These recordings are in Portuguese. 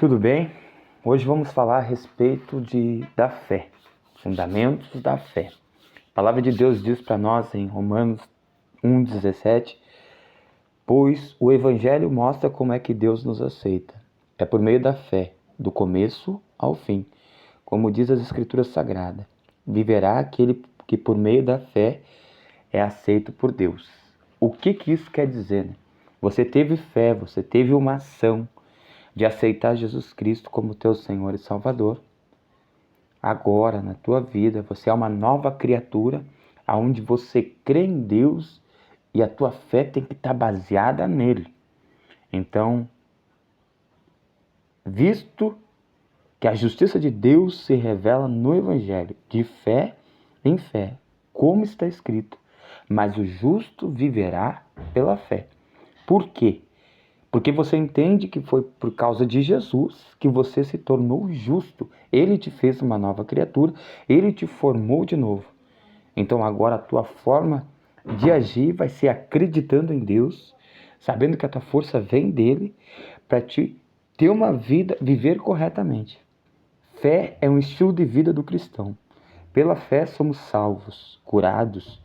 Tudo bem? Hoje vamos falar a respeito da fé, fundamentos da fé. A palavra de Deus diz para nós em Romanos 1,17: pois o Evangelho mostra como é que Deus nos aceita. É por meio da fé, do começo ao fim. Como diz as Escrituras Sagradas, viverá aquele que por meio da fé é aceito por Deus. O que isso quer dizer, né? Você teve fé, você teve uma ação de aceitar Jesus Cristo como teu Senhor e Salvador. Agora, na tua vida, você é uma nova criatura, onde você crê em Deus e a tua fé tem que estar baseada nele. Então, visto que a justiça de Deus se revela no Evangelho, de fé em fé, como está escrito, mas o justo viverá pela fé. Por quê? Porque você entende que foi por causa de Jesus que você se tornou justo. Ele te fez uma nova criatura, ele te formou de novo. Então agora a tua forma de agir vai ser acreditando em Deus, sabendo que a tua força vem dele, para te ter uma vida, viver corretamente. Fé é um estilo de vida do cristão. Pela fé somos salvos, curados,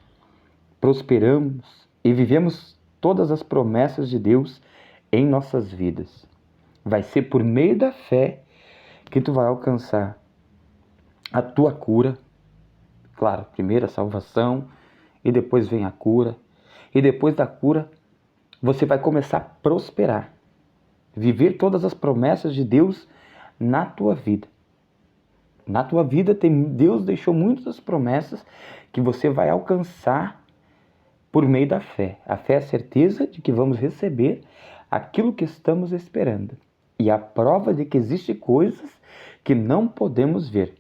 prosperamos e vivemos todas as promessas de Deus em nossas vidas. Vai ser por meio da fé que tu vai alcançar a tua cura. Claro, primeiro a salvação e depois vem a cura. E depois da cura, você vai começar a prosperar. Viver todas as promessas de Deus na tua vida. Na tua vida, Deus deixou muitas promessas que você vai alcançar por meio da fé. A fé é a certeza de que vamos receber aquilo que estamos esperando. E a prova de que existem coisas que não podemos ver.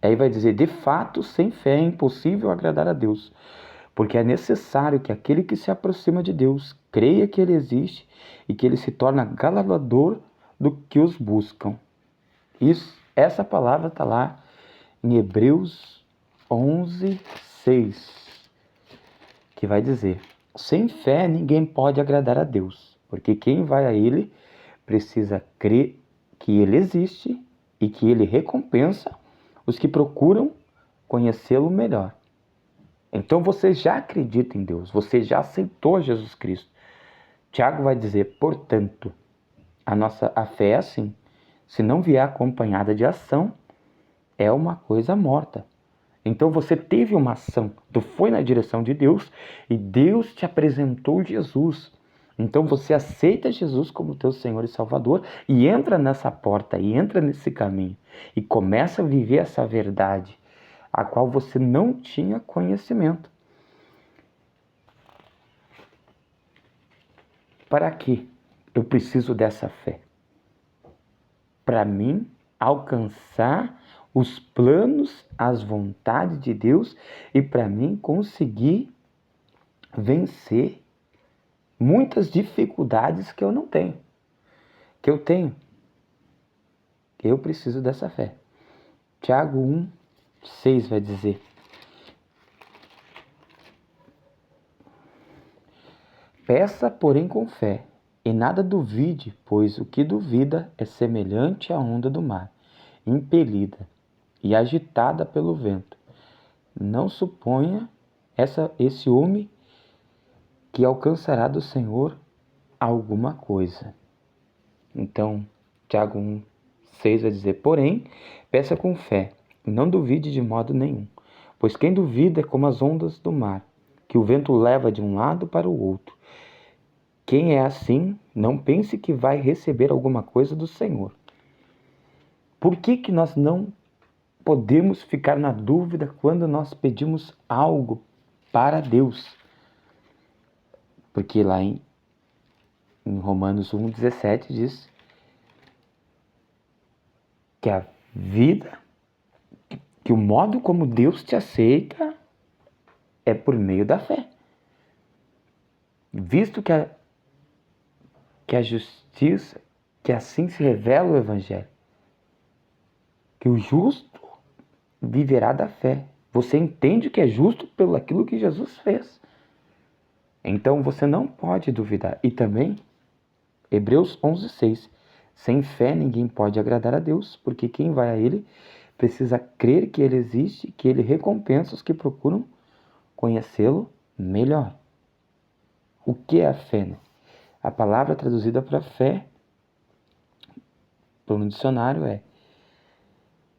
Aí vai dizer, de fato, sem fé é impossível agradar a Deus. Porque é necessário que aquele que se aproxima de Deus creia que Ele existe e que Ele se torna galardoador do que os buscam. Essa palavra está lá em Hebreus 11:6. Que vai dizer, sem fé ninguém pode agradar a Deus, porque quem vai a Ele precisa crer que Ele existe e que Ele recompensa os que procuram conhecê-lo melhor. Então você já acredita em Deus, você já aceitou Jesus Cristo. Tiago vai dizer, portanto, a fé é assim, se não vier acompanhada de ação, é uma coisa morta. Então você teve uma ação, tu foi na direção de Deus e Deus te apresentou Jesus. Então você aceita Jesus como teu Senhor e Salvador e entra nessa porta, e entra nesse caminho e começa a viver essa verdade, a qual você não tinha conhecimento. Para quê? Eu preciso dessa fé. Para mim alcançar os planos, as vontades de Deus e para mim conseguir vencer muitas dificuldades que eu não tenho. Que eu tenho. Eu preciso dessa fé. Tiago 1:6 vai dizer, peça, porém, com fé, e nada duvide, pois o que duvida é semelhante à onda do mar, impelida e agitada pelo vento. Não suponha esse homem que alcançará do Senhor alguma coisa. Então, Tiago 1:6 vai dizer, porém, peça com fé, e não duvide de modo nenhum, pois quem duvida é como as ondas do mar, que o vento leva de um lado para o outro. Quem é assim, não pense que vai receber alguma coisa do Senhor. Por que nós não podemos ficar na dúvida quando nós pedimos algo para Deus? Porque lá em Romanos 1:17 diz que a vida, que o modo como Deus te aceita é por meio da fé. Visto que a justiça, que assim se revela o Evangelho, que o justo viverá da fé. Você entende que é justo pelo aquilo que Jesus fez. Então você não pode duvidar. E também, Hebreus 11:6, Sem fé ninguém pode agradar a Deus, porque quem vai a Ele precisa crer que Ele existe, que Ele recompensa os que procuram conhecê-lo melhor. O que é a fé, né? A palavra traduzida para fé, no dicionário,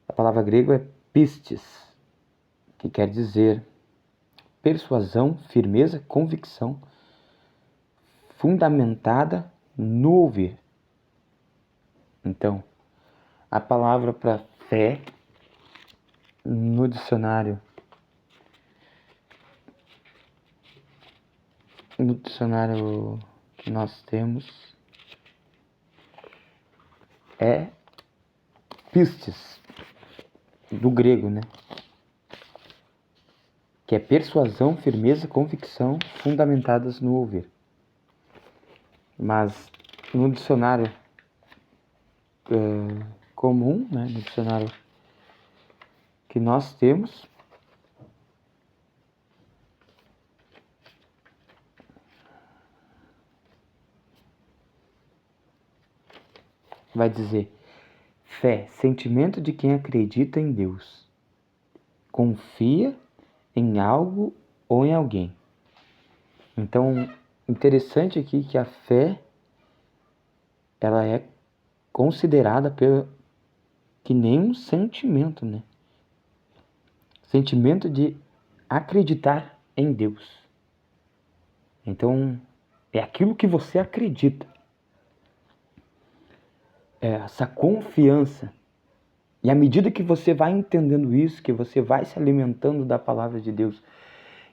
a palavra grega é pistis, que quer dizer persuasão, firmeza, convicção, fundamentada no ouvir. Então, a palavra para fé no dicionário que nós temos é pistis, do grego, né? Que é persuasão, firmeza, convicção fundamentadas no ouvir. Mas no dicionário comum, né? No dicionário que nós temos, vai dizer fé, sentimento de quem acredita em Deus, confia em algo ou em alguém. Então, interessante aqui que a fé, ela é considerada que nem um sentimento, né? Sentimento de acreditar em Deus. Então, é aquilo que você acredita. É essa confiança. E à medida que você vai entendendo isso, que você vai se alimentando da palavra de Deus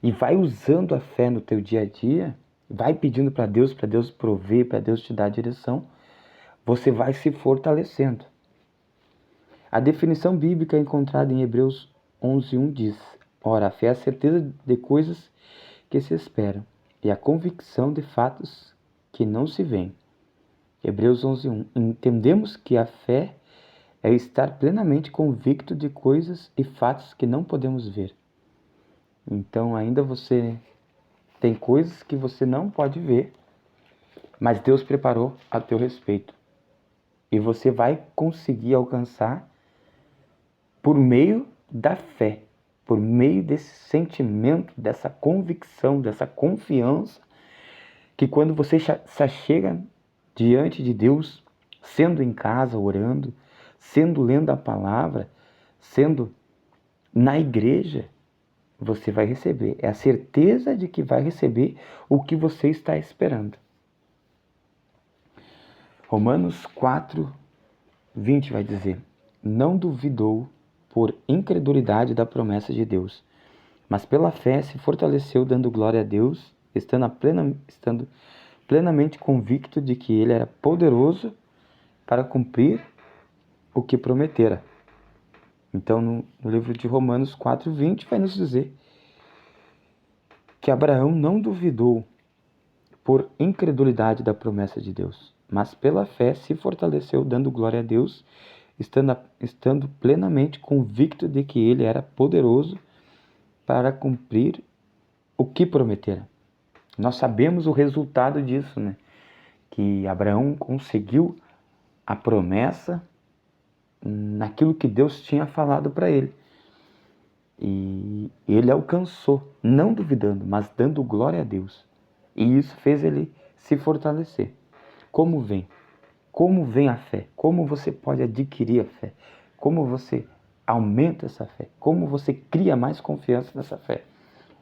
e vai usando a fé no teu dia a dia, vai pedindo para Deus prover, para Deus te dar a direção, você vai se fortalecendo. A definição bíblica encontrada em Hebreus 11:1 diz: ora, a fé é a certeza de coisas que se esperam e a convicção de fatos que não se veem. Hebreus 11:1. Entendemos que a fé é estar plenamente convicto de coisas e fatos que não podemos ver. Então ainda você tem coisas que você não pode ver, mas Deus preparou a teu respeito. E você vai conseguir alcançar por meio da fé, por meio desse sentimento, dessa convicção, dessa confiança, que quando você se chega diante de Deus, sendo em casa orando, sendo lendo a palavra, sendo na igreja, você vai receber. É a certeza de que vai receber o que você está esperando. Romanos 4:20 vai dizer: não duvidou por incredulidade da promessa de Deus, mas pela fé se fortaleceu, dando glória a Deus, estando plenamente convicto de que Ele era poderoso para cumprir o que prometera. Então, no livro de Romanos 4:20 vai nos dizer que Abraão não duvidou por incredulidade da promessa de Deus, mas pela fé se fortaleceu, dando glória a Deus, estando plenamente convicto de que Ele era poderoso para cumprir o que prometera. Nós sabemos o resultado disso, né? Que Abraão conseguiu a promessa naquilo que Deus tinha falado para ele. E ele alcançou, não duvidando, mas dando glória a Deus. E isso fez ele se fortalecer. Como vem? Como vem a fé? Como você pode adquirir a fé? Como você aumenta essa fé? Como você cria mais confiança nessa fé?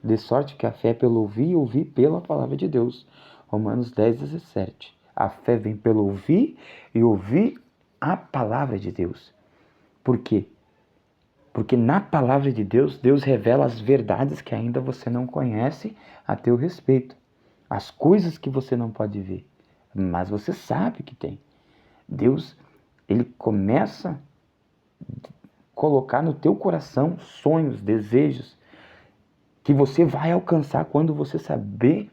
De sorte que a fé é pelo ouvir e ouvir pela palavra de Deus. Romanos 10:17. A fé vem pelo ouvir e ouvir a palavra de Deus. Por quê? Porque na palavra de Deus, Deus revela as verdades que ainda você não conhece a teu respeito. As coisas que você não pode ver, mas você sabe que tem. Deus, Ele começa a colocar no teu coração sonhos, desejos, que você vai alcançar quando você saber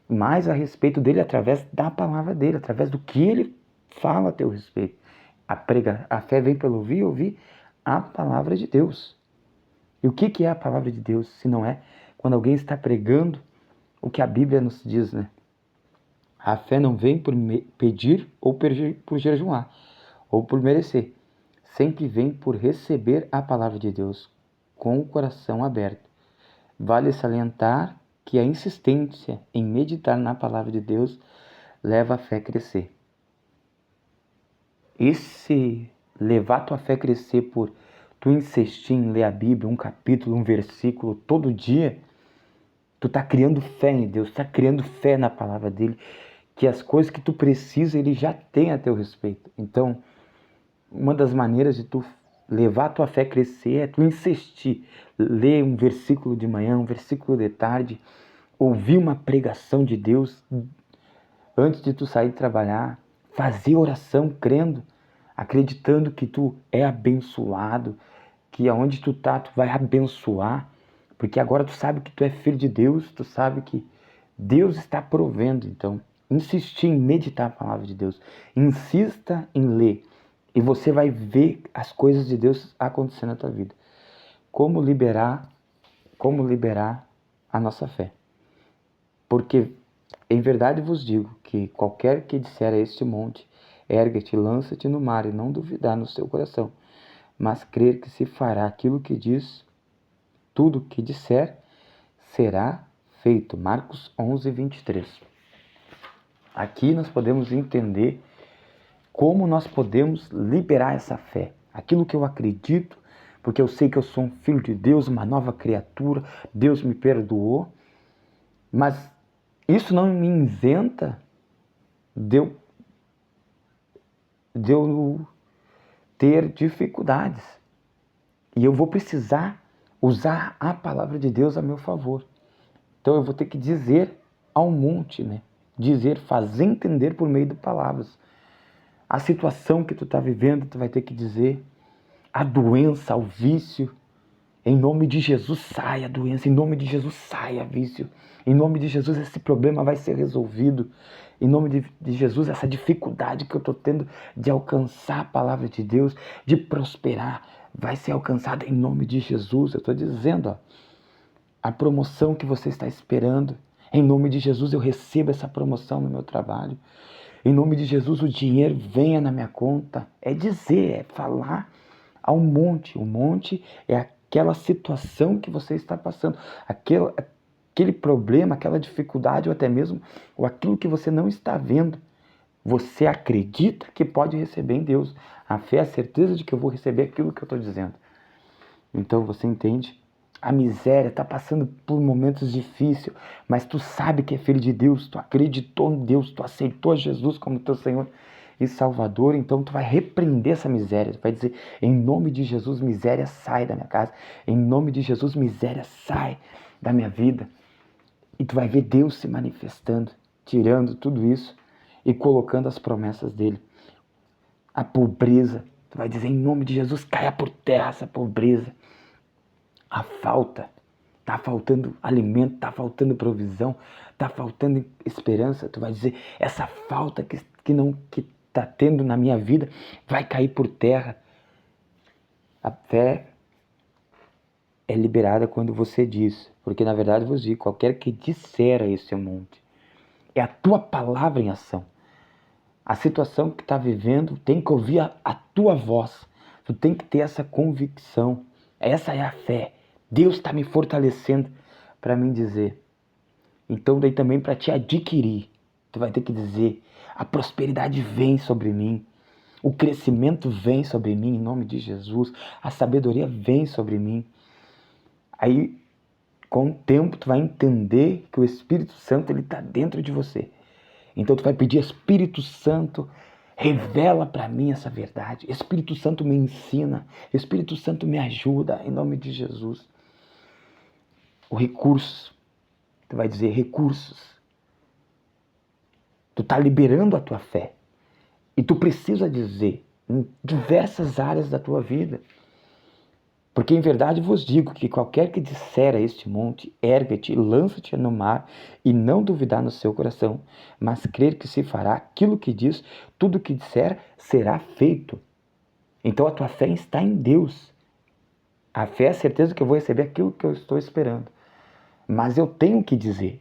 mais a respeito dele através da palavra dele, através do que ele fala a teu respeito. A fé vem pelo ouvir e ouvir a palavra de Deus. E o que é a palavra de Deus, se não é quando alguém está pregando o que a Bíblia nos diz, né? A fé não vem por pedir ou por jejuar, ou por merecer. Sempre vem por receber a palavra de Deus com o coração aberto. Vale salientar que a insistência em meditar na palavra de Deus leva a fé a crescer. Esse levar tua fé a crescer por tu insistir em ler a Bíblia, um capítulo, um versículo todo dia, tu tá criando fé em Deus, tá criando fé na palavra dele, que as coisas que tu precisa ele já tem a teu respeito. Então, uma das maneiras de tu levar a tua fé a crescer é tu insistir, ler um versículo de manhã, um versículo de tarde, ouvir uma pregação de Deus antes de tu sair de trabalhar, fazer oração crendo, acreditando que tu é abençoado, que aonde tu tá, tu vai abençoar, porque agora tu sabe que tu é filho de Deus, tu sabe que Deus está provendo. Então, insistir em meditar a palavra de Deus, insista em ler, e você vai ver as coisas de Deus acontecendo na tua vida. Como liberar a nossa fé. Porque em verdade vos digo que qualquer que disser a este monte, ergue-te, lança-te no mar, e não duvidar no seu coração, mas crer que se fará aquilo que diz, tudo que disser, será feito. Marcos 11, 23. Aqui nós podemos entender como nós podemos liberar essa fé. Aquilo que eu acredito, porque eu sei que eu sou um filho de Deus, uma nova criatura, Deus me perdoou, mas isso não me isenta de eu ter dificuldades. E eu vou precisar usar a palavra de Deus a meu favor. Então eu vou ter que dizer ao monte, né? Dizer, fazer entender por meio de palavras. A situação que tu está vivendo, tu vai ter que dizer. A doença, o vício, em nome de Jesus sai a doença, em nome de Jesus sai a vício, em nome de Jesus esse problema vai ser resolvido, em nome de Jesus essa dificuldade que eu estou tendo de alcançar a palavra de Deus, de prosperar, vai ser alcançada em nome de Jesus. Eu estou dizendo, ó, a promoção que você está esperando, em nome de Jesus eu recebo essa promoção no meu trabalho, em nome de Jesus o dinheiro venha na minha conta. É dizer, é falar ao monte. O monte é aquela situação que você está passando, aquele problema, aquela dificuldade, ou até mesmo ou aquilo que você não está vendo. Você acredita que pode receber em Deus. A fé é a certeza de que eu vou receber aquilo que eu estou dizendo. Então você entende? A miséria está passando por momentos difíceis, mas tu sabe que é filho de Deus, tu acreditou em Deus, tu aceitou Jesus como teu Senhor e Salvador, então tu vai repreender essa miséria, tu vai dizer, em nome de Jesus, miséria sai da minha casa, em nome de Jesus, miséria sai da minha vida, e tu vai ver Deus se manifestando, tirando tudo isso e colocando as promessas dele. A pobreza, tu vai dizer, em nome de Jesus, caia por terra essa pobreza. A falta, tá faltando alimento, tá faltando provisão, tá faltando esperança, tu vai dizer, essa falta que tá tendo na minha vida vai cair por terra. A fé é liberada quando você diz, porque na verdade vos digo, qualquer que disser a esse monte, é a tua palavra em ação. A situação que está vivendo tem que ouvir a tua voz, tu tem que ter essa convicção, essa é a fé. Deus está me fortalecendo para mim dizer. Então daí também para te adquirir, tu vai ter que dizer, a prosperidade vem sobre mim, o crescimento vem sobre mim em nome de Jesus, a sabedoria vem sobre mim. Aí com o tempo tu vai entender que o Espírito Santo ele está dentro de você. Então tu vai pedir, Espírito Santo, revela para mim essa verdade. Espírito Santo me ensina, Espírito Santo me ajuda em nome de Jesus. O recurso, tu vai dizer recursos. Tu está liberando a tua fé. E tu precisa dizer em diversas áreas da tua vida. Porque em verdade vos digo que qualquer que disser a este monte, ergue-te e lança-te no mar, e não duvidar no seu coração, mas crer que se fará aquilo que diz, tudo o que disser será feito. Então a tua fé está em Deus. A fé é a certeza que eu vou receber aquilo que eu estou esperando. Mas eu tenho que dizer.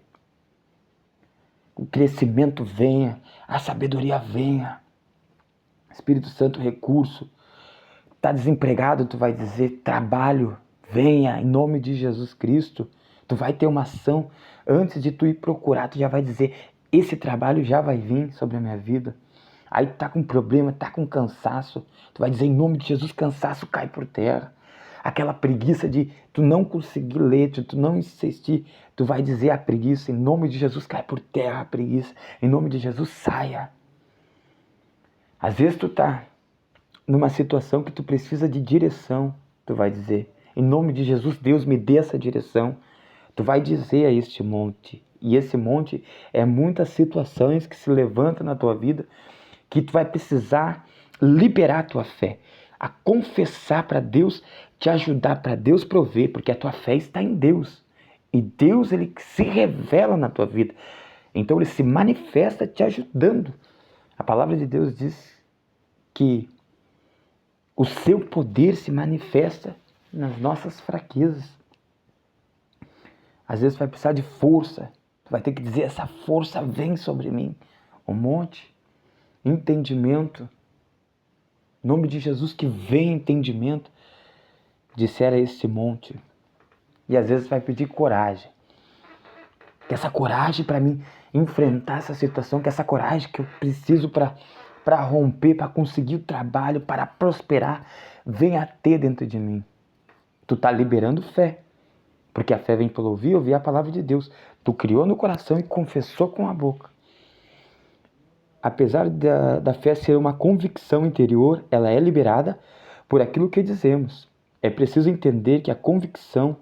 o crescimento venha, a sabedoria venha. Espírito Santo, recurso. Está desempregado, tu vai dizer trabalho, venha em nome de Jesus Cristo. Tu vai ter uma ação, antes de tu ir procurar, tu já vai dizer, esse trabalho já vai vir sobre a minha vida. Aí tu tá com problema, tá com cansaço, tu vai dizer em nome de Jesus, cansaço cai por terra. Aquela preguiça de tu não conseguir ler, de tu não insistir, tu vai dizer a preguiça, em nome de Jesus cai por terra a preguiça, em nome de Jesus saia. Às vezes tu tá numa situação que tu precisa de direção, tu vai dizer, em nome de Jesus, Deus me dê essa direção. Tu vai dizer a este monte, e esse monte é muitas situações que se levantam na tua vida, que tu vai precisar liberar a tua fé, a confessar para Deus, te ajudar, para Deus prover, porque a tua fé está em Deus. E Deus, ele se revela na tua vida. Então ele se manifesta te ajudando. A palavra de Deus diz que o seu poder se manifesta nas nossas fraquezas. Às vezes vai precisar de força. Tu vai ter que dizer, essa força vem sobre mim. Um monte. Entendimento. Em nome de Jesus que vem entendimento. Disser a este monte. E às vezes vai pedir coragem. Que essa coragem para mim enfrentar essa situação. Que essa coragem que eu preciso para romper, para conseguir o trabalho, para prosperar, venha a ter dentro de mim. Tu tá liberando fé. Porque a fé vem pelo ouvir a palavra de Deus. Tu criou no coração e confessou com a boca. Apesar da fé ser uma convicção interior, ela é liberada por aquilo que dizemos. É preciso entender que a convicção,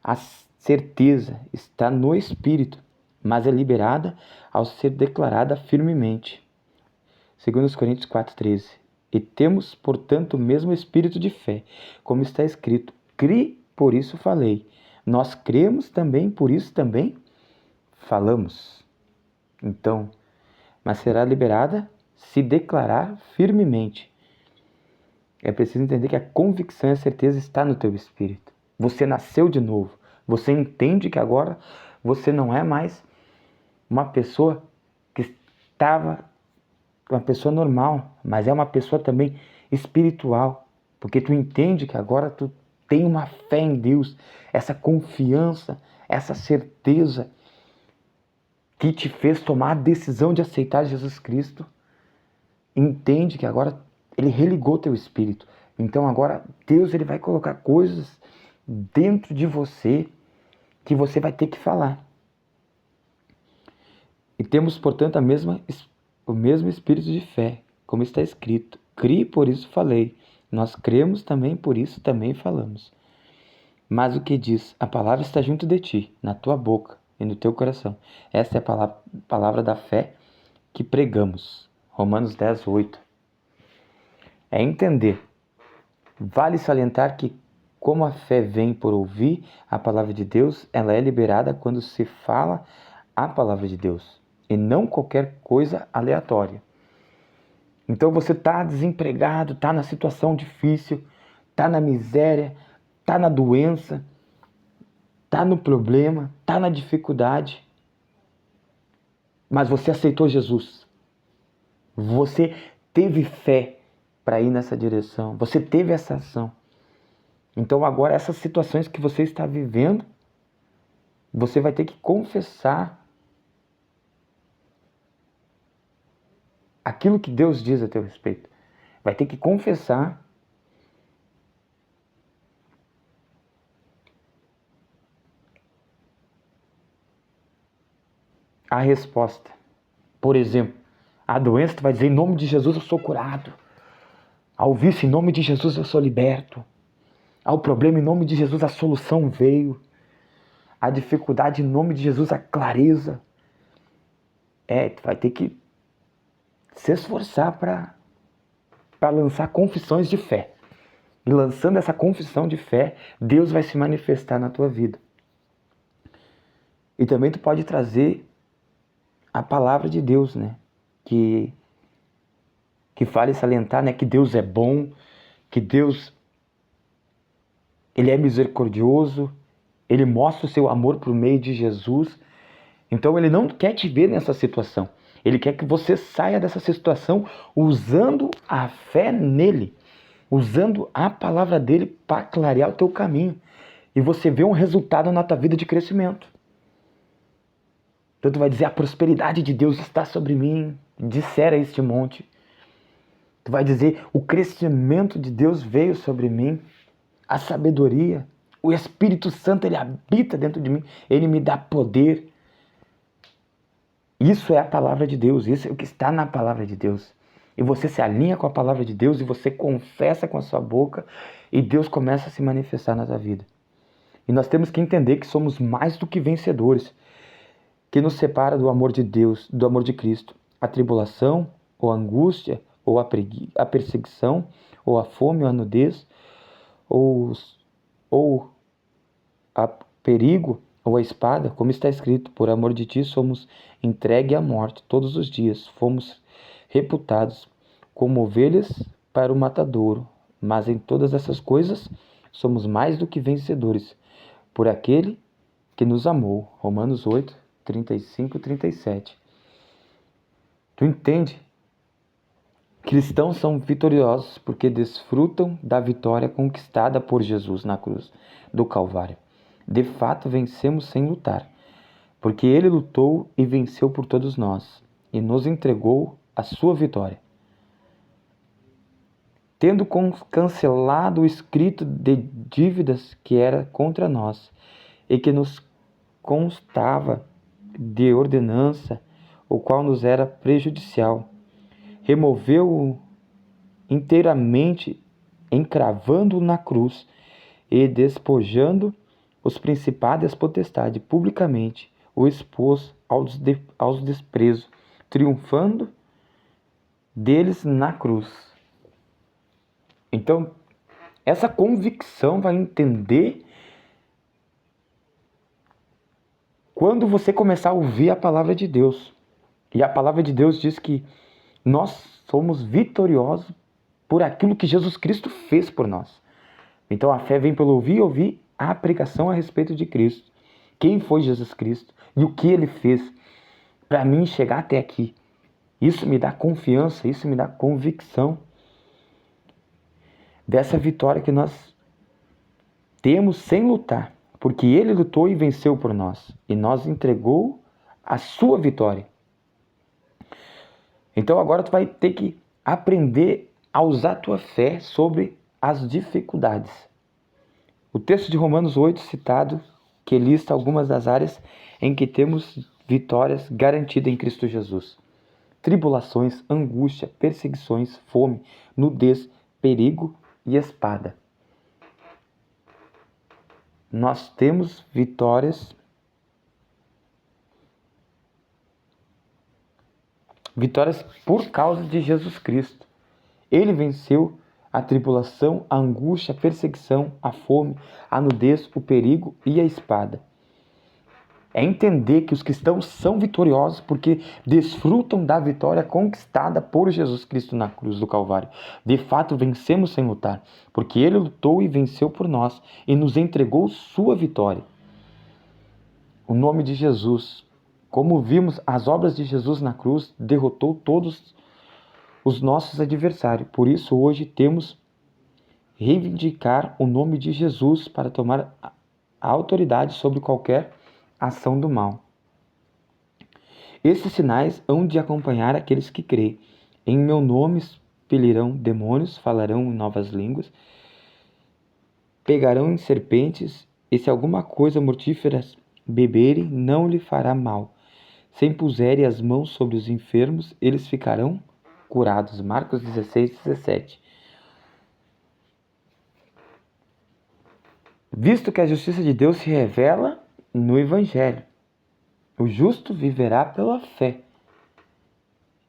a certeza, está no Espírito, mas é liberada ao ser declarada firmemente. 2 Coríntios 4,13. E temos, portanto, o mesmo espírito de fé, como está escrito, crie, por isso falei. Nós cremos também, por isso também falamos. Então, mas será liberada se declarar firmemente. É preciso entender que a convicção e a certeza está no teu espírito. Você nasceu de novo. Você entende que agora você não é mais uma pessoa que estava, uma pessoa normal, mas é uma pessoa também espiritual. Porque tu entende que agora tu tem uma fé em Deus, essa confiança, essa certeza que te fez tomar a decisão de aceitar Jesus Cristo. Entende que agora ele religou teu espírito. Então agora Deus ele vai colocar coisas dentro de você que você vai ter que falar. E temos, portanto, o mesmo espírito de fé, como está escrito. Crie, por isso falei. Nós cremos também, por isso também falamos. Mas o que diz? A palavra está junto de ti, na tua boca e no teu coração. Esta é a palavra da fé que pregamos. Romanos 10, 8. É entender. Vale salientar que, como a fé vem por ouvir a palavra de Deus, ela é liberada quando se fala a palavra de Deus, e não qualquer coisa aleatória. Então você está desempregado, está na situação difícil, está na miséria, está na doença, está no problema, está na dificuldade, mas você aceitou Jesus. Você teve fé para ir nessa direção, você teve essa ação. Então agora essas situações que você está vivendo, você vai ter que confessar aquilo que Deus diz a teu respeito. Vai ter que confessar a resposta. Por exemplo, a doença, tu vai dizer, em nome de Jesus eu sou curado. Ao vício, em nome de Jesus eu sou liberto. Ao problema, em nome de Jesus a solução veio. A dificuldade, em nome de Jesus a clareza. Tu vai ter que se esforçar para lançar confissões de fé. E lançando essa confissão de fé, Deus vai se manifestar na tua vida. E também tu pode trazer a palavra de Deus, né? Que fale e salientar, né? Que Deus é bom, que Deus ele é misericordioso, ele mostra o seu amor por meio de Jesus. Então ele não quer te ver nessa situação. Ele quer que você saia dessa situação usando a fé nele, usando a palavra dele para clarear o teu caminho. E você vê um resultado na tua vida de crescimento. Então tu vai dizer, a prosperidade de Deus está sobre mim. Dissera este monte. Tu vai dizer, o crescimento de Deus veio sobre mim. A sabedoria, o Espírito Santo, ele habita dentro de mim. Ele me dá poder. Isso é a palavra de Deus, isso é o que está na palavra de Deus. E você se alinha com a palavra de Deus e você confessa com a sua boca e Deus começa a se manifestar na tua vida. E nós temos que entender que somos mais do que vencedores, que nos separa do amor de Deus, do amor de Cristo. A tribulação, ou a angústia, ou a perseguição, ou a fome, ou a nudez, ou a perigo, ou a espada, como está escrito, por amor de ti somos entregue à morte todos os dias, fomos reputados como ovelhas para o matadouro, mas em todas essas coisas somos mais do que vencedores, por aquele que nos amou. Romanos 8, 35 e 37. Tu entende? Cristãos são vitoriosos porque desfrutam da vitória conquistada por Jesus na cruz do Calvário. De fato, vencemos sem lutar, porque ele lutou e venceu por todos nós, e nos entregou a sua vitória. Tendo cancelado o escrito de dívidas que era contra nós, e que nos constava de ordenança, o qual nos era prejudicial, removeu-o inteiramente, encravando-o na cruz, e despojando os principados e as potestades, publicamente o expôs aos desprezos, triunfando deles na cruz. Então, essa convicção vai entender quando você começar a ouvir a palavra de Deus. E a palavra de Deus diz que nós somos vitoriosos por aquilo que Jesus Cristo fez por nós. Então a fé vem pelo ouvir e ouvir a pregação a respeito de Cristo. Quem foi Jesus Cristo e o que ele fez para mim chegar até aqui. Isso me dá confiança, isso me dá convicção dessa vitória que nós temos sem lutar, porque ele lutou e venceu por nós e nos entregou a sua vitória. Então agora tu vai ter que aprender a usar a tua fé sobre as dificuldades. O texto de Romanos 8 citado, que lista algumas das áreas em que temos vitórias garantidas em Cristo Jesus. Tribulações, angústia, perseguições, fome, nudez, perigo e espada. Nós temos vitórias por causa de Jesus Cristo. Ele venceu a tribulação, a angústia, a perseguição, a fome, a nudez, o perigo e a espada. É entender que os cristãos são vitoriosos porque desfrutam da vitória conquistada por Jesus Cristo na cruz do Calvário. De fato, vencemos sem lutar, porque ele lutou e venceu por nós e nos entregou sua vitória. O nome de Jesus, como vimos, as obras de Jesus na cruz derrotou todos os nossos adversários. Por isso, hoje temos reivindicar o nome de Jesus para tomar a autoridade sobre qualquer ação do mal. Esses sinais hão de acompanhar aqueles que creem. Em meu nome expelirão demônios, falarão em novas línguas, pegarão em serpentes, e se alguma coisa mortífera beberem, não lhe fará mal. Se impuserem as mãos sobre os enfermos, eles ficarão curados. Marcos 16, 17. Visto que a justiça de Deus se revela no Evangelho, o justo viverá pela fé.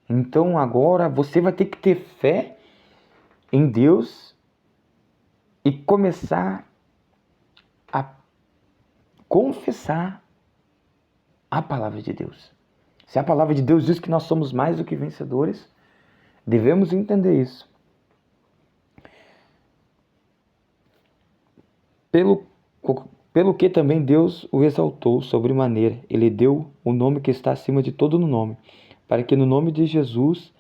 Então agora você vai ter que ter fé em Deus e começar a confessar a palavra de Deus. Se a palavra de Deus diz que nós somos mais do que vencedores, devemos entender isso. Pelo que também Deus o exaltou sobremaneira, ele deu o nome que está acima de todo nome, para que no nome de Jesus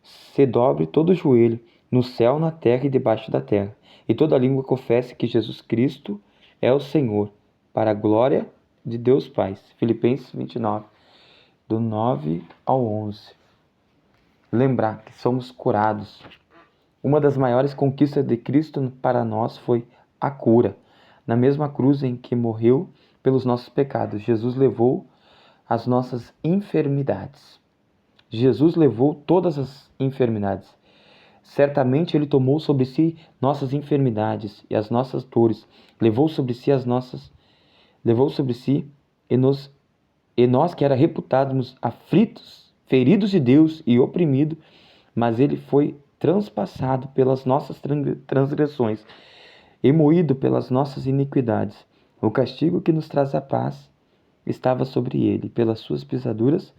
se dobre todo o joelho, no céu, na terra e debaixo da terra, e toda língua confesse que Jesus Cristo é o Senhor, para a glória de Deus Pai. Filipenses 29, do 9 ao 11. Lembrar que somos curados. Uma das maiores conquistas de Cristo para nós foi a cura. Na mesma cruz em que morreu pelos nossos pecados, Jesus levou as nossas enfermidades. Jesus levou todas as enfermidades. Certamente Ele tomou sobre si nossas enfermidades e as nossas dores. Levou sobre si e nós que era reputados aflitos, feridos de Deus e oprimidos, mas Ele foi transpassado pelas nossas transgressões e moído pelas nossas iniquidades. O castigo que nos traz a paz estava sobre ele. Pelas suas pisaduras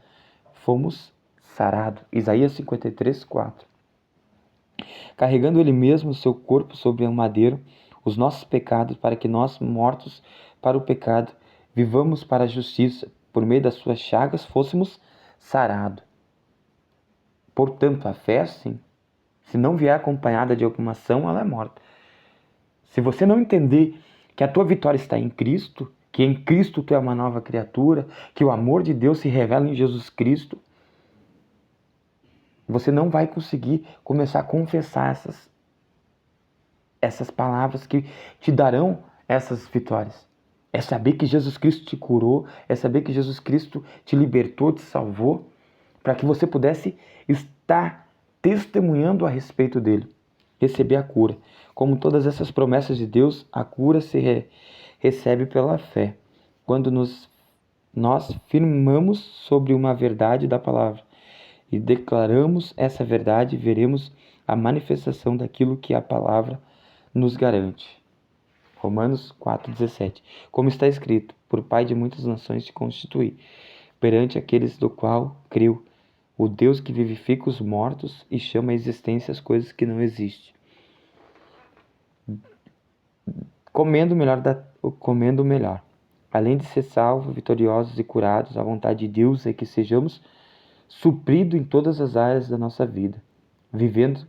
fomos sarados. Isaías 53, 4. Carregando ele mesmo o seu corpo sobre um madeiro, os nossos pecados, para que nós, mortos para o pecado, vivamos para a justiça. Por meio das suas chagas fôssemos sarados. Portanto, a fé, sim, se não vier acompanhada de alguma ação, ela é morta. Se você não entender que a tua vitória está em Cristo, que em Cristo tu é uma nova criatura, que o amor de Deus se revela em Jesus Cristo, você não vai conseguir começar a confessar essas palavras que te darão essas vitórias. É saber que Jesus Cristo te curou, é saber que Jesus Cristo te libertou, te salvou, para que você pudesse estar testemunhando a respeito dele, receber a cura. Como todas essas promessas de Deus, a cura se recebe pela fé. Quando nós firmamos sobre uma verdade da palavra e declaramos essa verdade, veremos a manifestação daquilo que a palavra nos garante. Romanos 4,17. Como está escrito, por Pai de muitas nações te constituí, perante aqueles do qual creu, o Deus que vivifica os mortos e chama à existência as coisas que não existem. Comendo o melhor. Além de ser salvos, vitoriosos e curados, a vontade de Deus é que sejamos supridos em todas as áreas da nossa vida, vivendo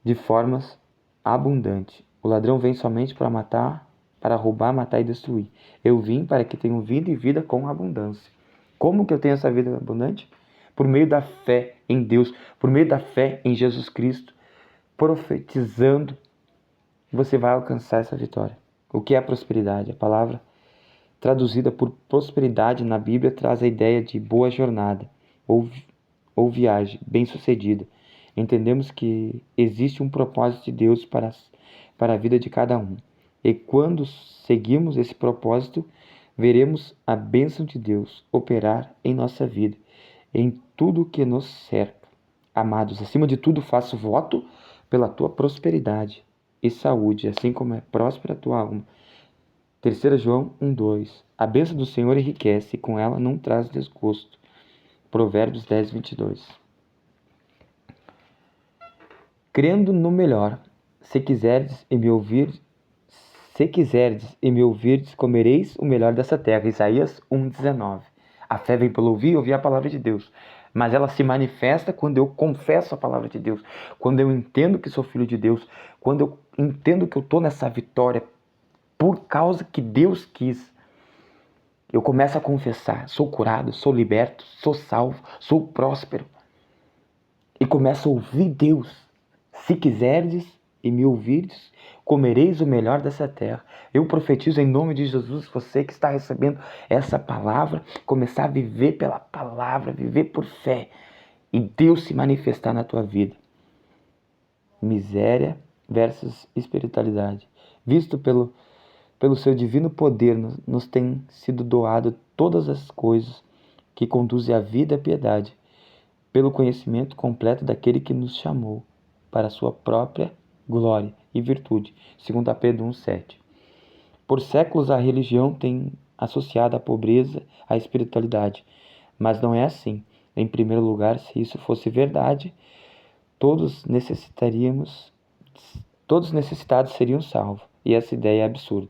de formas abundantes. O ladrão vem somente para matar, para roubar, matar e destruir. Eu vim para que tenham vida e vida com abundância. Como que eu tenho essa vida abundante? Por meio da fé em Deus, por meio da fé em Jesus Cristo, profetizando, você vai alcançar essa vitória. O que é a prosperidade? A palavra traduzida por prosperidade na Bíblia traz a ideia de boa jornada ou viagem bem-sucedida. Entendemos que existe um propósito de Deus para a vida de cada um. E quando seguimos esse propósito, veremos a bênção de Deus operar em nossa vida, em tudo que nos cerca. Amados, acima de tudo, faço voto pela tua prosperidade e saúde, assim como é próspera a tua alma. 3 João 1,2. A bênção do Senhor enriquece e com ela não traz desgosto. Provérbios 10, 22. Crendo no melhor, se quiserdes e me ouvirdes, comereis o melhor dessa terra. Isaías 1,19. A fé vem pelo ouvir e ouvir a palavra de Deus. Mas ela se manifesta quando eu confesso a palavra de Deus, quando eu entendo que sou filho de Deus, quando eu entendo que eu estou nessa vitória por causa que Deus quis. Eu começo a confessar, sou curado, sou liberto, sou salvo, sou próspero. E começo a ouvir Deus. Se quiserdes e me ouvirdes, comereis o melhor dessa terra. Eu profetizo em nome de Jesus, você que está recebendo essa palavra, começar a viver pela palavra, viver por fé. E Deus se manifestar na tua vida. Miséria versus espiritualidade. Visto pelo seu divino poder, nos tem sido doado todas as coisas que conduzem à vida e à piedade, pelo conhecimento completo daquele que nos chamou para a sua própria glória e virtude. 2 Pedro 1,7. Por séculos a religião tem associado a pobreza à espiritualidade, mas não é assim. Em primeiro lugar, se isso fosse verdade, todos necessitados seriam salvos, e essa ideia é absurda.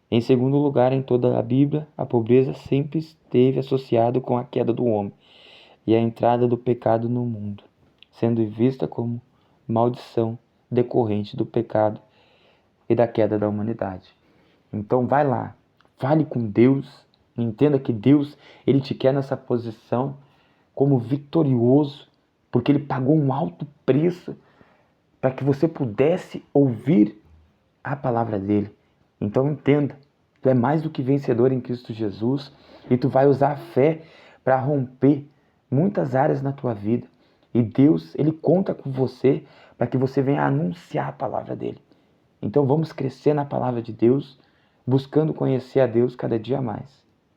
Em segundo lugar, em toda a Bíblia, a pobreza sempre esteve associada com a queda do homem e a entrada do pecado no mundo, sendo vista como maldição decorrente do pecado e da queda da humanidade. Então vai lá, fale com Deus, entenda que Deus, Ele te quer nessa posição como vitorioso, porque Ele pagou um alto preço para que você pudesse ouvir a palavra dEle. Então entenda, tu é mais do que vencedor em Cristo Jesus e tu vai usar a fé para romper muitas áreas na tua vida. E Deus, Ele conta com você para que você venha anunciar a palavra dEle. Então vamos crescer na palavra de Deus, buscando conhecer a Deus cada dia mais.